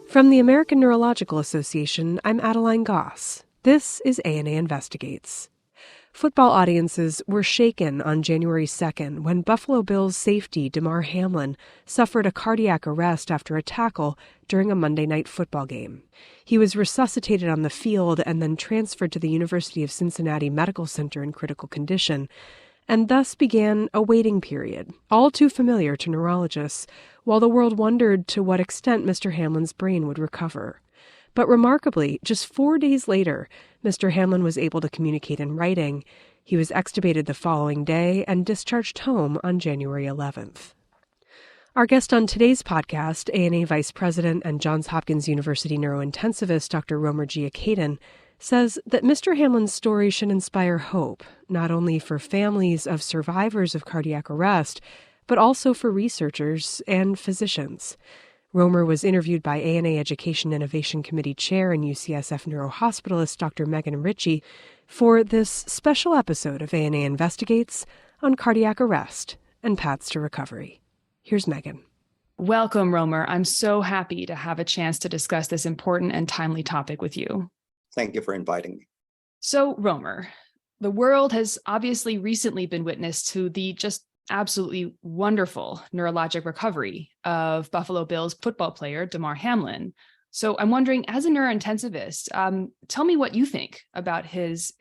From the American Neurological Association, I'm Adeline Goss. This is A&A Investigates. Football audiences were shaken on January 2nd when Buffalo Bills safety Damar Hamlin suffered a cardiac arrest after a tackle during a Monday night football game. He was resuscitated on the field and then transferred to the University of Cincinnati Medical Center in critical condition, and thus began a waiting period, all too familiar to neurologists, while the world wondered to what extent Mr. Hamlin's brain would recover. But remarkably, just 4 days later, Mr. Hamlin was able to communicate in writing. He was extubated the following day and discharged home on January 11th. Our guest on today's podcast, A&A Vice President and Johns Hopkins University neurointensivist Dr. Romer Geocadin, says that Mr. Hamlin's story should inspire hope, not only for families of survivors of cardiac arrest, but also for researchers and physicians. Romer was interviewed by A&A Education Innovation Committee Chair and UCSF Neurohospitalist Dr. Richie for this special episode of A&A Investigates on cardiac arrest and paths to recovery. Here's Megan. Welcome, Romer. I'm so happy to have a chance to discuss this important and timely topic with you. Thank you for inviting me. So, Romer, the world has obviously recently been witness to the just absolutely wonderful neurologic recovery of Buffalo Bills football player Damar Hamlin. So I'm wondering, as a neurointensivist, tell me what you think about his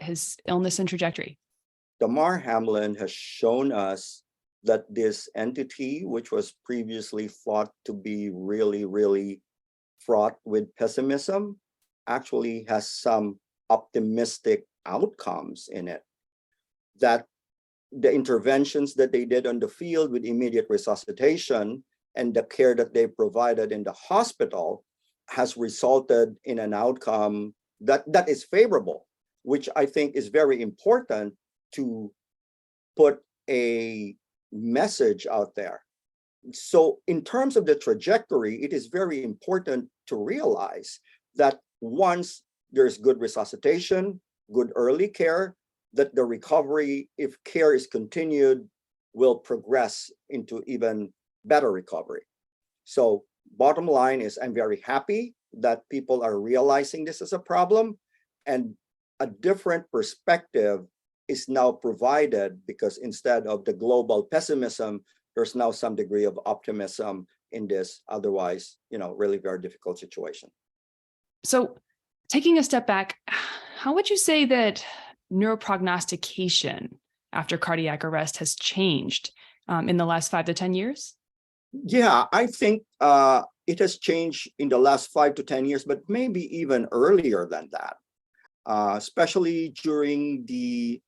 illness and trajectory. Damar Hamlin has shown us that this entity, which was previously thought to be really, really fraught with pessimism, actually has some optimistic outcomes in it. That the interventions that they did on the field with immediate resuscitation and the care that they provided in the hospital has resulted in an outcome that is favorable, which I think is very important to put a message out there. So in terms of the trajectory, it is very important to realize that once there's good resuscitation, good early care, that the recovery, if care is continued, will progress into even better recovery. So bottom line is, I'm very happy that people are realizing this as a problem, and a different perspective is now provided because instead of the global pessimism, there's now some degree of optimism in this otherwise, really very difficult situation. So taking a step back, how would you say that neuroprognostication after cardiac arrest has changed in the last 5 to 10 years? Yeah, I think it has changed in the last 5 to 10 years, but maybe even earlier than that, especially during the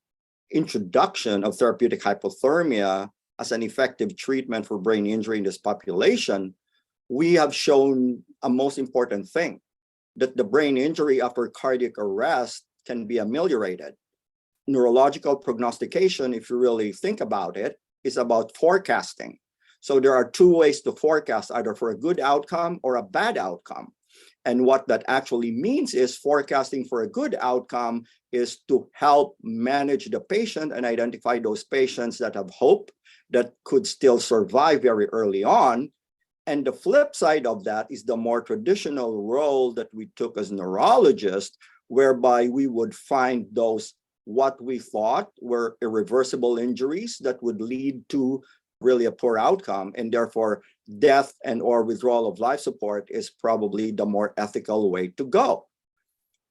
introduction of therapeutic hypothermia as an effective treatment for brain injury in this population. We have shown a most important thing, that the brain injury after cardiac arrest can be ameliorated. Neurological prognostication, if you really think about it, is about forecasting. So there are 2 ways to forecast, either for a good outcome or a bad outcome. And what that actually means is forecasting for a good outcome is to help manage the patient and identify those patients that have hope, that could still survive very early on. And the flip side of that is the more traditional role that we took as neurologists, whereby we would find those what we thought were irreversible injuries that would lead to really a poor outcome, and therefore death and or withdrawal of life support is probably the more ethical way to go.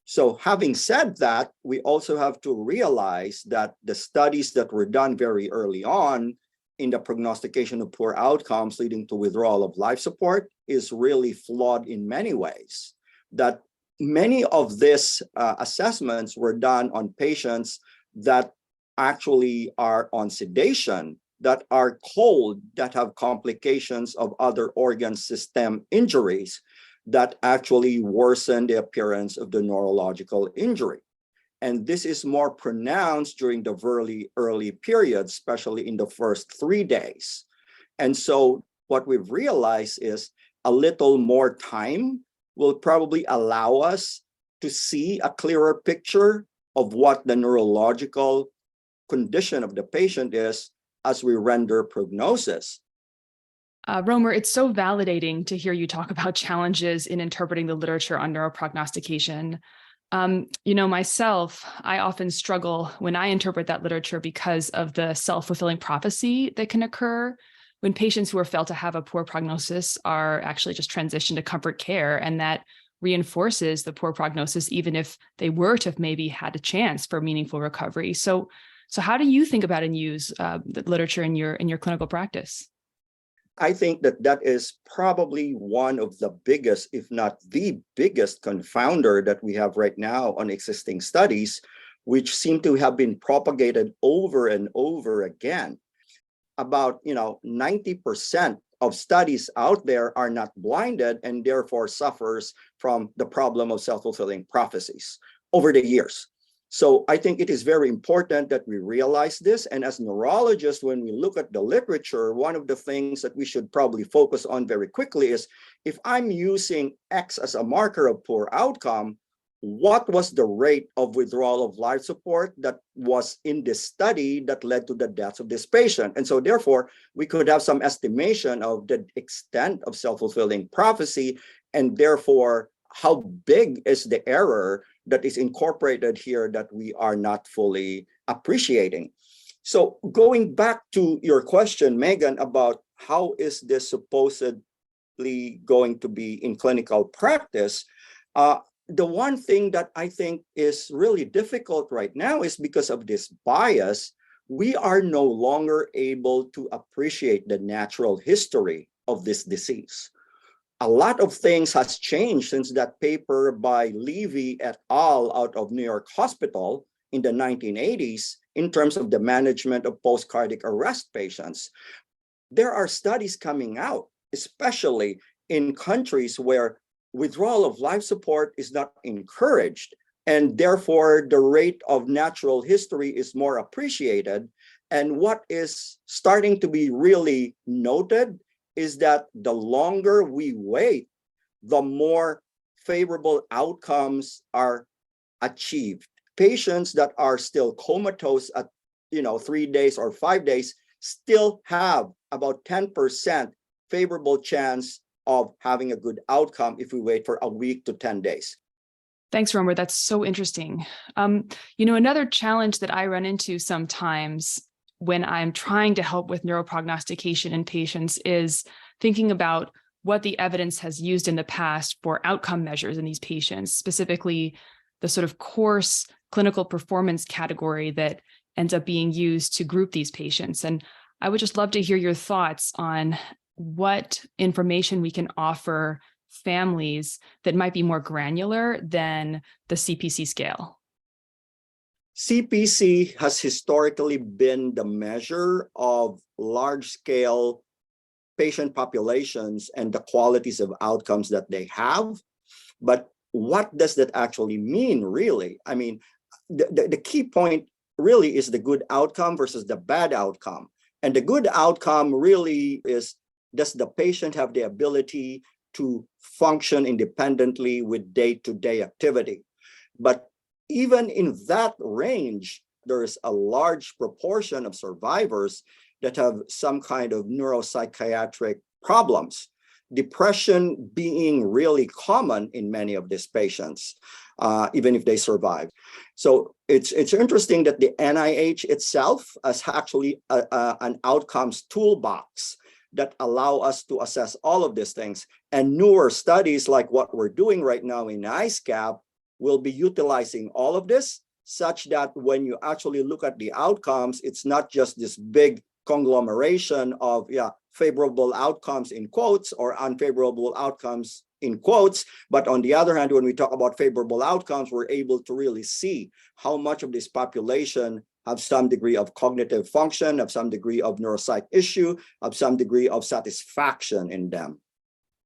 So having said that, we also have to realize that the studies that were done very early on in the prognostication of poor outcomes leading to withdrawal of life support is really flawed in many ways. That many of these assessments were done on patients that actually are on sedation, that are cold, that have complications of other organ system injuries that actually worsen the appearance of the neurological injury. And this is more pronounced during the very early period, especially in the first 3 days. And so what we've realized is a little more time will probably allow us to see a clearer picture of what the neurological condition of the patient is as we render prognosis. Romer, it's so validating to hear you talk about challenges in interpreting the literature on neuroprognostication. Myself, I often struggle when I interpret that literature because of the self-fulfilling prophecy that can occur when patients who are felt to have a poor prognosis are actually just transitioned to comfort care, and that reinforces the poor prognosis, even if they were to have maybe had a chance for meaningful recovery. So how do you think about and use the literature in your clinical practice? I think that is probably one of the biggest, if not the biggest confounder that we have right now on existing studies, which seem to have been propagated over and over again. About 90% of studies out there are not blinded and therefore suffers from the problem of self-fulfilling prophecies over the years. So I think it is very important that we realize this. And as neurologists, when we look at the literature, one of the things that we should probably focus on very quickly is, if I'm using X as a marker of poor outcome, what was the rate of withdrawal of life support that was in this study that led to the deaths of this patient? And so therefore, we could have some estimation of the extent of self-fulfilling prophecy, and therefore, how big is the error that is incorporated here that we are not fully appreciating. So going back to your question, Megan, about how is this supposedly going to be in clinical practice, the one thing that I think is really difficult right now is because of this bias, we are no longer able to appreciate the natural history of this disease. A lot of things has changed since that paper by Levy et al. Out of New York Hospital in the 1980s in terms of the management of post-cardiac arrest patients. There are studies coming out, especially in countries where withdrawal of life support is not encouraged, and therefore the rate of natural history is more appreciated. And what is starting to be really noted is that the longer we wait, the more favorable outcomes are achieved. Patients that are still comatose at 3 days or 5 days still have about 10% favorable chance of having a good outcome if we wait for a week to 10 days. Thanks, Romer. That's so interesting. Another challenge that I run into sometimes when I'm trying to help with neuroprognostication in patients is thinking about what the evidence has used in the past for outcome measures in these patients, specifically the sort of coarse clinical performance category that ends up being used to group these patients. And I would just love to hear your thoughts on what information we can offer families that might be more granular than the CPC scale. CPC has historically been the measure of large-scale patient populations and the qualities of outcomes that they have. But what does that actually mean, really? I mean, the key point really is the good outcome versus the bad outcome. And the good outcome really is, does the patient have the ability to function independently with day-to-day activity? But even in that range, there is a large proportion of survivors that have some kind of neuropsychiatric problems, depression being really common in many of these patients, even if they survive. So it's interesting that the NIH itself has actually an outcomes toolbox that allow us to assess all of these things. And newer studies like what we're doing right now in ISCAP will be utilizing all of this, such that when you actually look at the outcomes, it's not just this big conglomeration of favorable outcomes in quotes or unfavorable outcomes in quotes. But on the other hand, when we talk about favorable outcomes, we're able to really see how much of this population have some degree of cognitive function, have some degree of neuropsych issue, have some degree of satisfaction in them.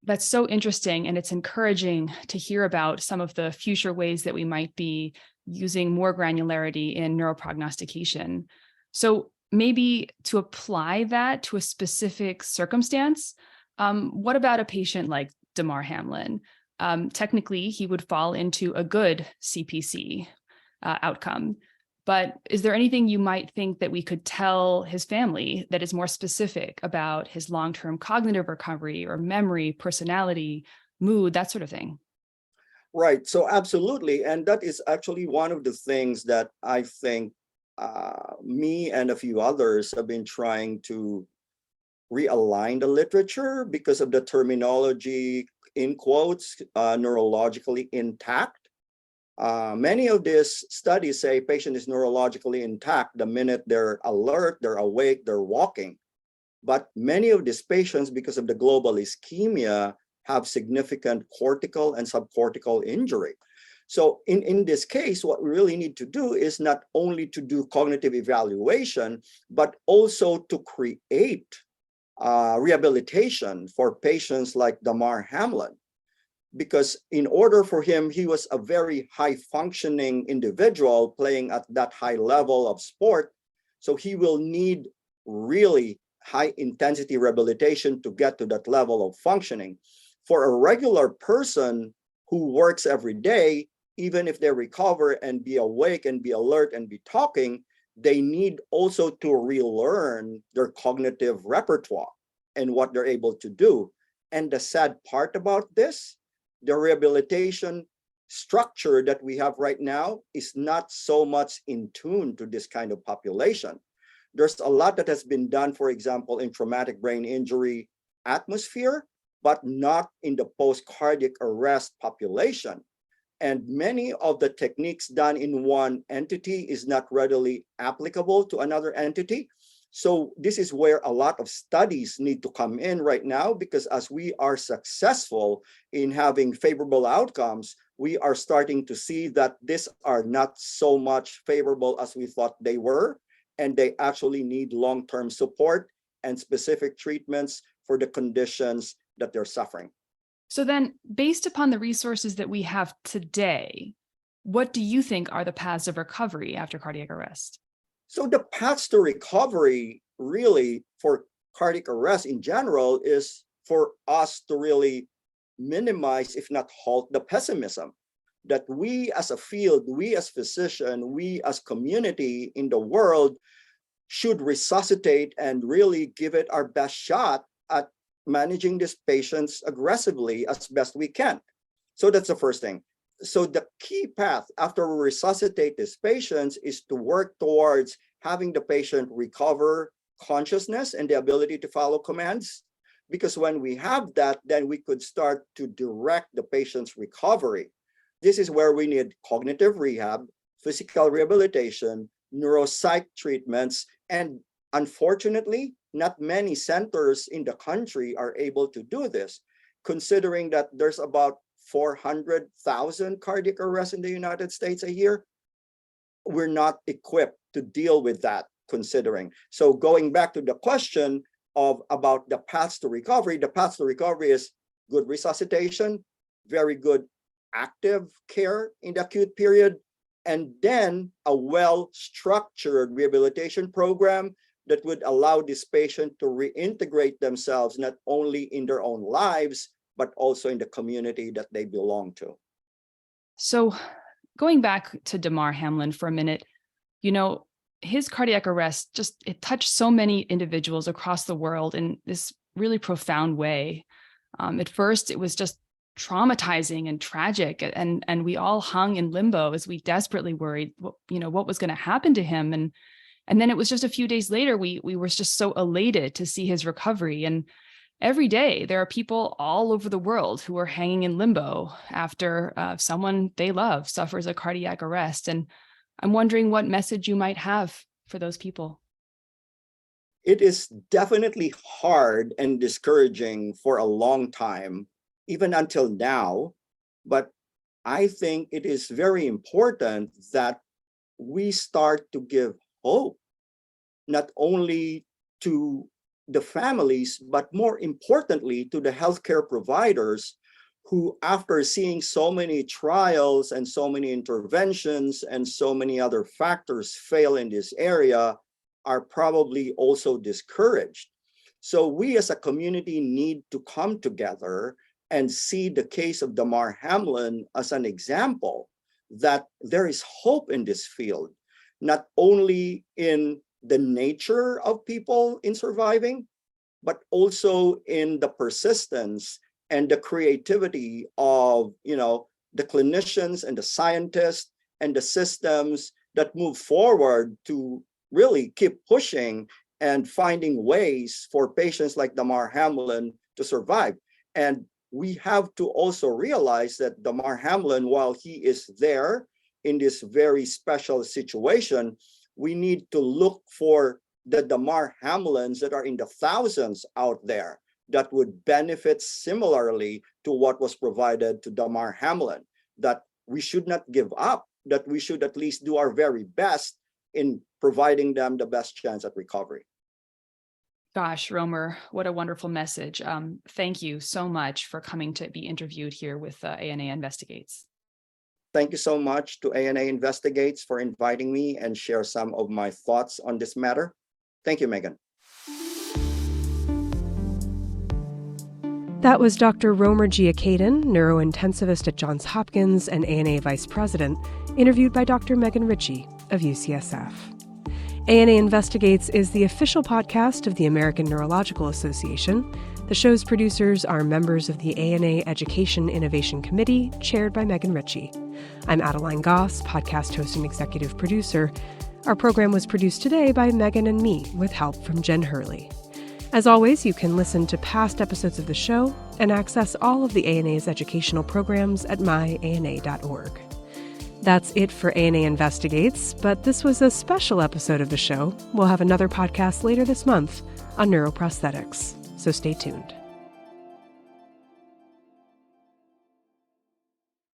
That's so interesting. And it's encouraging to hear about some of the future ways that we might be using more granularity in neuroprognostication. So maybe to apply that to a specific circumstance, what about a patient like Damar Hamlin? Technically, he would fall into a good CPC outcome. But is there anything you might think that we could tell his family that is more specific about his long-term cognitive recovery or memory, personality, mood, that sort of thing? Right. So absolutely. And that is actually one of the things that I think me and a few others have been trying to realign the literature because of the terminology, in quotes, neurologically intact. Many of these studies say patient is neurologically intact the minute they're alert, they're awake, they're walking. But many of these patients, because of the global ischemia, have significant cortical and subcortical injury. So in this case, what we really need to do is not only to do cognitive evaluation, but also to create rehabilitation for patients like Damar Hamlin. Because in order for him, he was a very high functioning individual playing at that high level of sport. So he will need really high intensity rehabilitation to get to that level of functioning. For a regular person who works every day, even if they recover and be awake and be alert and be talking, they need also to relearn their cognitive repertoire and what they're able to do. And the sad part about this, the rehabilitation structure that we have right now is not so much in tune to this kind of population. There's a lot that has been done, for example, in traumatic brain injury atmosphere, but not in the post-cardiac arrest population. And many of the techniques done in one entity is not readily applicable to another entity. So this is where a lot of studies need to come in right now, because as we are successful in having favorable outcomes, we are starting to see that these are not so much favorable as we thought they were, and they actually need long-term support and specific treatments for the conditions that they're suffering. So then, based upon the resources that we have today, what do you think are the paths of recovery after cardiac arrest? So the paths to recovery really for cardiac arrest in general is for us to really minimize, if not halt, the pessimism that we as a field, we as physicians, we as community in the world should resuscitate and really give it our best shot at managing these patients aggressively as best we can. So that's the first thing. So the key path after we resuscitate these patients is to work towards having the patient recover consciousness and the ability to follow commands. Because when we have that, then we could start to direct the patient's recovery. This is where we need cognitive rehab, physical rehabilitation, neuropsych treatments, and unfortunately, not many centers in the country are able to do this, considering that there's about 400,000 cardiac arrests in the United States a year. We're not equipped to deal with that, considering. So going back to the question of about the paths to recovery, the paths to recovery is good resuscitation, very good active care in the acute period, and then a well-structured rehabilitation program that would allow this patient to reintegrate themselves not only in their own lives, but also in the community that they belong to. So going back to Damar Hamlin for a minute, his cardiac arrest it touched so many individuals across the world in this really profound way. At first, it was just traumatizing and tragic, and we all hung in limbo as we desperately worried, what was going to happen to him. And then it was just a few days later, we were just so elated to see his recovery. And every day there are people all over the world who are hanging in limbo after someone they love suffers a cardiac arrest. And I'm wondering what message you might have for those people. It is definitely hard and discouraging for a long time, even until now. But I think it is very important that we start to give hope, not only to the families, but more importantly to the healthcare providers who, after seeing so many trials and so many interventions and so many other factors fail in this area, are probably also discouraged. So we as a community need to come together and see the case of Damar Hamlin as an example that there is hope in this field. not only in the nature of people in surviving, but also in the persistence and the creativity of, the clinicians and the scientists and the systems that move forward to really keep pushing and finding ways for patients like Damar Hamlin to survive. And we have to also realize that Damar Hamlin, while he is there in this very special situation, we need to look for the Damar Hamlins that are in the thousands out there that would benefit similarly to what was provided to Damar Hamlin, that we should not give up, that we should at least do our very best in providing them the best chance at recovery. Gosh, Romer, what a wonderful message. Thank you so much for coming to be interviewed here with ANA Investigates. Thank you so much to ANA Investigates for inviting me and share some of my thoughts on this matter. Thank you, Megan. That was Dr. Romer Geocadin, neurointensivist at Johns Hopkins and ANA Vice President, interviewed by Dr. Megan Richie of UCSF. ANA Investigates is the official podcast of the American Neurological Association. The show's producers are members of the ANA Education Innovation Committee, chaired by Megan Richie. I'm Adeline Goss, podcast host and executive producer. Our program was produced today by Megan and me, with help from Jen Hurley. As always, you can listen to past episodes of the show and access all of the ANA's educational programs at myana.org. That's it for ANA Investigates, but this was a special episode of the show. We'll have another podcast later this month on neuroprosthetics, so stay tuned.